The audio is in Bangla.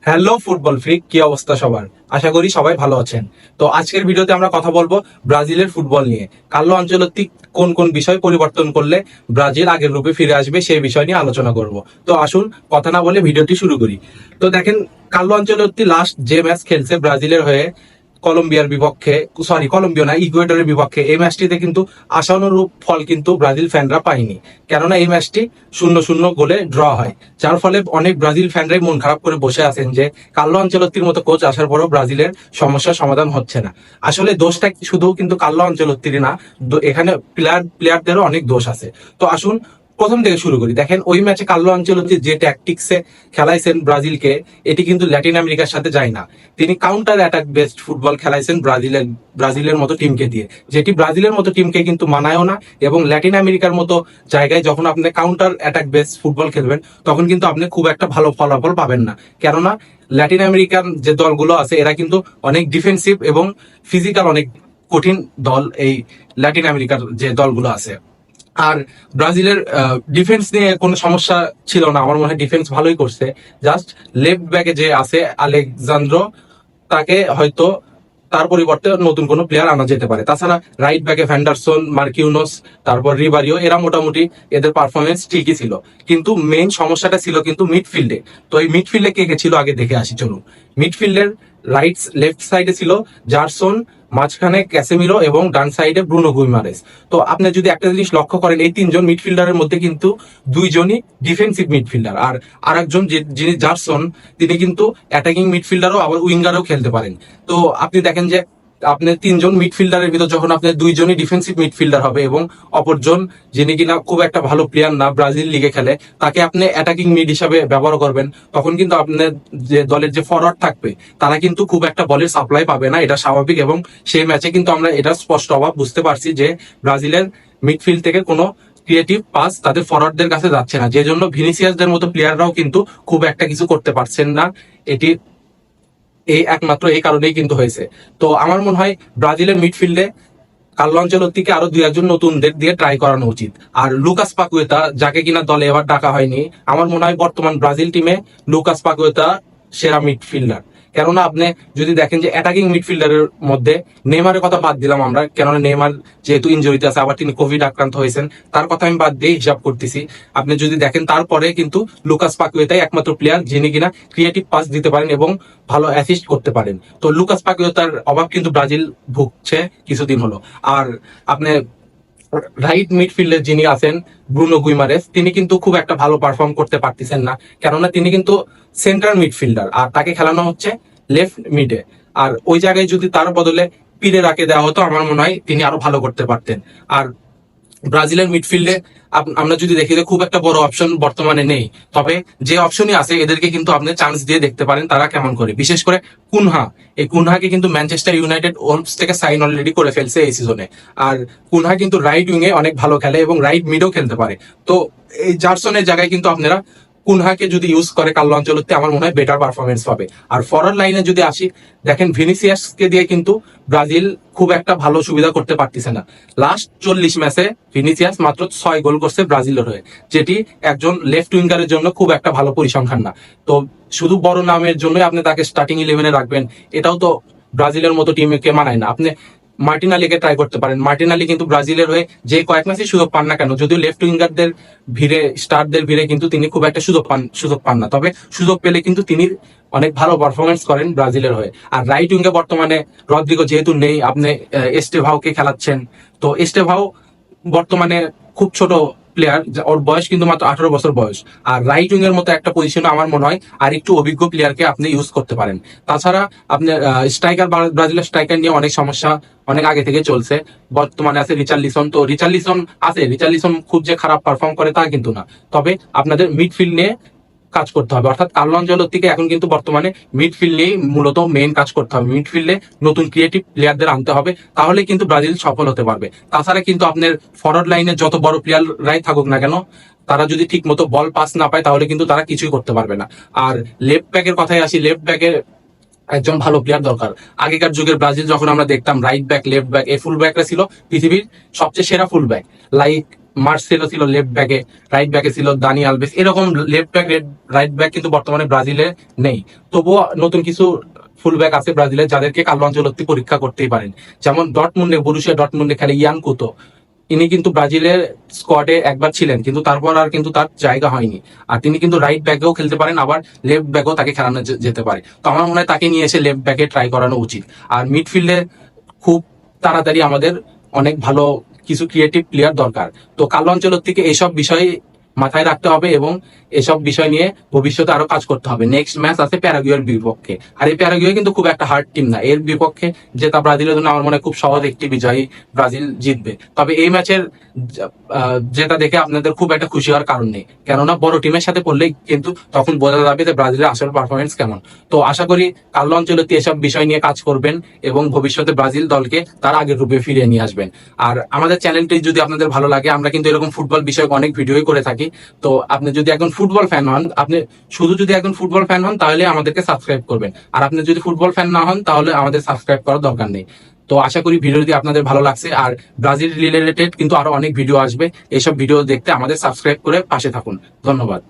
হ্যালো ফুটবল ফ্রিক, কি অবস্থা সবার? আশা করি সবাই ভালো আছেন। তো আজকের ভিডিওতে আমরা কথা বলবো ব্রাজিলের ফুটবল নিয়ে। কার্লো আনচেলত্তি কোন কোন বিষয় পরিবর্তন করলে ব্রাজিল আগের রূপে ফিরে আসবে সেই বিষয় নিয়ে আলোচনা করব। তো আসুন কথা না বলে ভিডিওটি শুরু করি। তো দেখেন, কার্লো আনচেলত্তি লাস্ট যে ম্যাচ খেলছে ব্রাজিলের হয়ে কলম্বিয়ার বিপক্ষে, সরি কলম্বিয়া না, ইকুয়েডরের বিপক্ষে, এই ম্যাচটিতে কিন্তু আশানুরূপ ফল কিন্তু ব্রাজিল ফ্যানরা পায়নি। কেননা এই ম্যাচটি 0-0 গোলে ড্র হয়, যার ফলে অনেক ব্রাজিল ফ্যানরাই মন খারাপ করে বসে আছেন যে কার্লো আনচেলত্তির মতো কোচ আসার পরও ব্রাজিলের সমস্যার সমাধান হচ্ছে না। আসলে দোষটা শুধু কিন্তু কার্লো আনচেলত্তির না, এখানে প্লেয়ারদেরও অনেক দোষ আছে। তো আসুন প্রথম থেকে শুরু করি। দেখেন, ওই ম্যাচে কার্লো আনচেলত্তি যে ট্যাকটিক্সে খেলাইছেন ব্রাজিলকে, এটি কিন্তু ল্যাটিন আমেরিকার সাথে যায় না। তিনি কাউন্টার অ্যাটাক বেসড ফুটবল খেলাইছেন ব্রাজিলের মতো টিমকে দিয়ে, যেটি ব্রাজিলের মতো টিমকে কিন্তু মানায়ও না। এবং ল্যাটিন আমেরিকার মতো জায়গায় যখন আপনি কাউন্টার অ্যাটাক বেসড ফুটবল খেলবেন, তখন কিন্তু আপনি খুব একটা ভালো ফলাফল পাবেন না। কেননা ল্যাটিন আমেরিকান যে দলগুলো আছে এরা কিন্তু অনেক ডিফেন্সিভ এবং ফিজিক্যাল, অনেক কঠিন দল এই ল্যাটিন আমেরিকার যে দলগুলো আছে। আর ব্রাজিলের ডিফেন্স নিয়ে কোনো সমস্যা ছিল না, আমার মনে হয় ডিফেন্স ভালোই করছে। জাস্ট লেফট ব্যাকে যে আছে আলেকজান্দ্রো, তাকে হয়তো তার পরিবর্তে নতুন কোনো প্লেয়ার আনা যেতে পারে। তাছাড়া রাইট ব্যাকে ফ্যান্ডারসন, মার্কিউনোস, তারপর রিবারিও, এরা মোটামুটি এদের পারফরমেন্স ঠিকই ছিল। কিন্তু মেইন সমস্যাটা ছিল কিন্তু মিডফিল্ডে। তো এই মিডফিল্ডে কে কে ছিল আগে দেখে আসি চলুন। মিডফিল্ডের লেফট সাইডে ছিল জারসন, মাঝখানে ক্যাসেমিরো এবং ডান সাইডে ব্রুনো গুইমারেস। তো আপনি যদি একটা জিনিস লক্ষ্য করেন, এই তিনজন মিডফিল্ডারের মধ্যে কিন্তু দুইজনই ডিফেন্সিভ মিডফিল্ডার। আর আরেকজন যিনি জারসন, তিনি কিন্তু অ্যাটাকিং মিডফিল্ডারও আবার উইঙ্গারও খেলতে পারেন। তো আপনি দেখেন যে আপনার তিনজন মিডফিল্ডারের ভিতর যখন আপনার দুইজনই ডিফেন্সিভ মিডফিল্ডার হবে এবং অপরজন যিনি কিনা খুব একটা ভালো প্লেয়ার না, ব্রাজিল লিগে খেলে, তাকে আপনি অ্যাটাকিং মিড হিসাবে ব্যবহার করবেন, তখন কিন্তু আপনার যে দলের যে ফরওয়ার্ড থাকবে তারা কিন্তু খুব একটা বলের সাপ্লাই পাবে না, এটা স্বাভাবিক। এবং সেই ম্যাচে কিন্তু আমরা এটা স্পষ্ট অভাব বুঝতে পারছি যে ব্রাজিলের মিডফিল্ড থেকে কোনো ক্রিয়েটিভ পাস তাদের ফরওয়ার্ডদের কাছে যাচ্ছে না, যে জন্য ভিনিসিয়াসদের মতো প্লেয়াররাও কিন্তু খুব একটা কিছু করতে পারছেন না। এটি একমাত্র এই কারণেই কিন্তু হয়েছে। তো আমার মনে হয় ব্রাজিলের মিডফিল্ডে কার্লো আনচেলত্তিকে আরো দুই একজন নতুনদের দিয়ে ট্রাই করানো উচিত। আর লুকাস পাকুয়েতা, যাকে কিনা দলে এবার ডাকা হয়নি, আমার মনে হয় বর্তমান ব্রাজিল টিমে লুকাস পাকুয়েতা সেরা মিডফিল্ডার। কেননা আপনি যদি দেখেন যে অ্যাটাকিং মিডফিল্ডারের মধ্যে নেইমারের কথা বাদ দিলাম আমরা, কেননা নেইমার যেহেতু ইনজুরিতে আছে, আবার তিনি কোভিড আক্রান্ত হয়েছেন, তার কথা আমি বাদ দিয়ে হিসাব করতেছি। আপনি যদি দেখেন তারপরে কিন্তু লুকাস পাকুয়েতাই একমাত্র প্লেয়ার যিনি কিনা ক্রিয়েটিভ পাস দিতে পারেন এবং ভালো অ্যাসিস্ট করতে পারেন। তো লুকাস পাকুয়েতার অভাব কিন্তু ব্রাজিল ভুগছে কিছুদিন হলো। আর আপনি রাইট মিডফিল্ডে যিনি আছেন ব্রুনো গুইমারেস, তিনি কিন্তু খুব একটা ভালো পারফর্ম করতে পারতেছেন না, কেননা তিনি কিন্তু সেন্ট্রাল মিডফিল্ডার আর তাকে খেলানো হচ্ছে লেফট মিডে। আর ওই জায়গায় যদি তার বদলে পিরে রাখে দেওয়া হতো, আমার মনে হয় তিনি আরো ভালো করতে পারতেন। আর ব্রাজিলের মিডফিল্ডে আমরা যদি দেখি যে খুব একটা বড় অপশন বর্তমানে নেই, তবে যে অপশনই আছে এদেরকে কিন্তু আপনি চান্স দিয়ে দেখতে পারেন তারা কেমন করে। বিশেষ করে কুনহা, এই কুনহাকে কিন্তু ম্যানচেস্টার ইউনাইটেড ওলভস থেকে সাইন অলরেডি করে ফেলছে এই সিজনে। আর কুনহা কিন্তু রাইট উইং এ অনেক ভালো খেলে এবং রাইট মিডও খেলতে পারে। তো এই জারসনের জায়গায় কিন্তু আপনারা কুনহাকে যদি ইউজ করে কার্লো আনচেলত্তি, আমার মনে হয় বেটার পারফরমেন্স পাবে। আর ফরওয়ার্ড লাইনে যদি আসি, দেখেন ভিনিসিয়াসকে দিয়ে কিন্তু ব্রাজিল খুব একটা ভালো সুবিধা করতে পারতেছে না। লাস্ট 40 ম্যাচে ভিনিসিয়াস মাত্র 6 গোল করছে ব্রাজিলের হয়ে, যেটি একজন লেফট উইঙ্গারের জন্য খুব একটা ভালো পরিসংখ্যান না। তো শুধু বড় নামের জন্য আপনি তাকে স্টার্টিং 11-এ রাখবেন, এটাও তো ব্রাজিলের মতো টিমকে মানায় না। আপনি মার্টিনালিকে ট্রাই করতে পারেন। মার্টিনালি কিন্তু ব্রাজিলের হয়ে যে কয়েক ম্যাচে সুযোগ পান না কেন, যদিও লেফট উইঙ্গারদের ভিড়ে, স্টারদের ভিড়ে কিন্তু তিনি খুব একটা সুযোগ পান না, তবে সুযোগ পেলে কিন্তু তিনি অনেক ভালো পারফরমেন্স করেন ব্রাজিলের হয়ে। আর রাইট উইঙ্গে বর্তমানে রদ্রিগো যেহেতু নেই, আপনি এস্টেভাওকে খেলাচ্ছেন। তো এস্টেভাও বর্তমানে খুব ছোট প্লেয়ার, ওর বয়স কিন্তু মাত্র 18 বছর বয়স। আর রাইট উইং এর মতো একটা পজিশনে আমার মনে হয় আর একটু অভিজ্ঞ প্লেয়ারকে আপনি ইউজ করতে পারেন। তাছাড়া আপনার স্ট্রাইকার, ব্রাজিলের স্ট্রাইকার নিয়ে অনেক সমস্যা অনেক আগে থেকে চলছে। বর্তমানে আছে রিচার্লিসন। তো রিচার্লিসন খুব যে খারাপ পারফর্ম করে তা কিন্তু না, তবে আপনাদের মিডফিল্ড নিয়ে কাজ করতে হবে। অর্থাৎ কার্লো আনচেলত্তিকে এখন কিন্তু বর্তমানে মিডফিল্ড নিয়েই মূলত মেইন কাজ করতে হবে। মিডফিল্ডে নতুন ক্রিয়েটিভ প্লেয়ারদের আনতে হবে, তাহলে কিন্তু ব্রাজিল সফল হতে পারবে। তাছাড়া কিন্তু আপনার ফরওয়ার্ড লাইনে যত বড় প্লেয়াররাই থাকুক না কেন, তারা যদি ঠিক মতো বল পাস না পায় তাহলে কিন্তু তারা কিছুই করতে পারবে না। আর লেফট ব্যাকের কথায় আসি, লেফট ব্যাকে একজন ভালো প্লেয়ার দরকার। আগেকার যুগের ব্রাজিল যখন আমরা দেখতাম রাইট ব্যাক, লেফট ব্যাক, এই ফুল ব্যাকরা ছিল পৃথিবীর সবচেয়ে সেরা ফুল ব্যাক। লাইক মার্সেলো ছিল লেফট ব্যাকে, রাইট ব্যাকে ছিল দানি আলভেস, এরকম লেফট ব্যাক রাইট ব্যাক কিন্তু বর্তমানে ব্রাজিলে নেই। তবুও নতুন কিছু ফুল ব্যাক আছে ব্রাজিলের, যাদেরকে কার্লো আনচেলত্তি পরীক্ষা করতেই পারেন। যেমন বরুসিয়া ডর্টমুন্ডে খেলে ইয়ান কুতো, ইনি কিন্তু ব্রাজিলের স্কোয়াডে একবার ছিলেন, কিন্তু তারপর আর কিন্তু তার জায়গা হয়নি। আর তিনি কিন্তু রাইট ব্যাকেও খেলতে পারেন, আবার লেফট ব্যাকেও তাকে খেলানো যেতে পারে। তো আমার মনে হয় তাকে নিয়ে এসে লেফট ব্যাকে ট্রাই করানো উচিত। আর মিডফিল্ডে খুব তাড়াতাড়ি আমাদের অনেক ভালো কিছু ক্রিয়েটিভ প্লেয়ার দরকার। তো কার্লো আনচেলত্তিকে এইসব বিষয়ে মাথায় রাখতে হবে এবং এসব বিষয় নিয়ে ভবিষ্যতে আরো কাজ করতে হবে। নেক্সট ম্যাচ আছে প্যারাগুয়ের বিপক্ষে, আর এই প্যারাগুয়ে কিন্তু খুব একটা হার্ড টিম না, এর বিপক্ষে জেতা ব্রাজিলের জন্য আমার মনে হয় খুব সহজ একটি বিজয়ী ব্রাজিল জিতবে। তবে এই ম্যাচের জেতা দেখে আপনাদের খুব একটা খুশি হওয়ার কারণ নেই, কেননা বড় টিমের সাথে পড়লেই কিন্তু তখন বোঝা যাবে যে ব্রাজিলের আসল পারফরমেন্স কেমন। তো আশা করি কার্লো আনচেলত্তি এসব বিষয় নিয়ে কাজ করবেন এবং ভবিষ্যতে ব্রাজিল দলকে তার আগের রূপে ফিরিয়ে নিয়ে আসবেন। আর আমাদের চ্যানেলটি যদি আপনাদের ভালো লাগে, আমরা কিন্তু এরকম ফুটবল বিষয়ক অনেক ভিডিওই করে থাকি। তো আপনি যদি একজন ফুটবল ফ্যান হন, আপনি শুধু যদি একজন ফুটবল ফ্যান হন তাহলে আমাদেরকে সাবস্ক্রাইব করবেন, আর আপনি যদি ফুটবল ফ্যান না হন তাহলে আমাদের সাবস্ক্রাইব করার দরকার নেই। তো আশা করি ভিডিওটি আপনাদের ভালো লাগছে। আর ব্রাজিল রিলেটেড কিন্তু আরো অনেক ভিডিও আসবে, এইসব ভিডিও দেখতে আমাদের সাবস্ক্রাইব করে পাশে থাকুন। ধন্যবাদ।